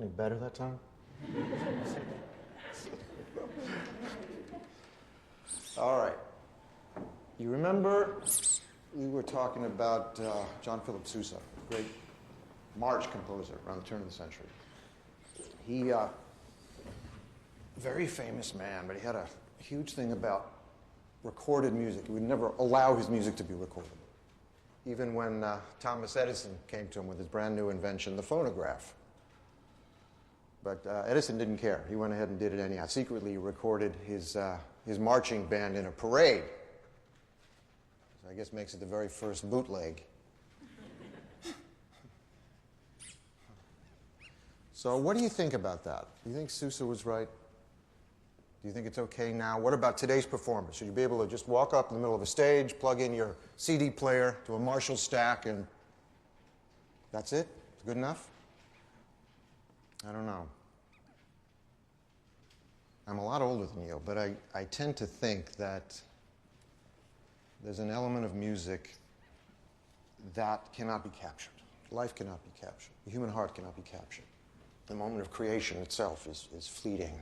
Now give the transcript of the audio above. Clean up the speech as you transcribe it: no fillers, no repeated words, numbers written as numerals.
Any better that time? All right. You remember we were talking about John Philip Sousa, great march composer around the turn of the century. He, very famous man, but he had a huge thing about recorded music. He would never allow his music to be recorded. Even when Thomas Edison came to him with his brand new invention, the phonograph. But Edison didn't care. He went ahead and did it anyhow. Secretly recorded his marching band in a parade. So I guess makes it the very first bootleg. So what do you think about that? Do you think Sousa was right? Do you think it's okay now? What about today's performers? Should you be able to just walk up in the middle of a stage, plug in your CD player to a Marshall stack, and that's it? It's good enough? I don't know. I'm a lot older than you, but I tend to think that there's an element of music that cannot be captured. Life cannot be captured. The human heart cannot be captured. The moment of creation itself is fleeting.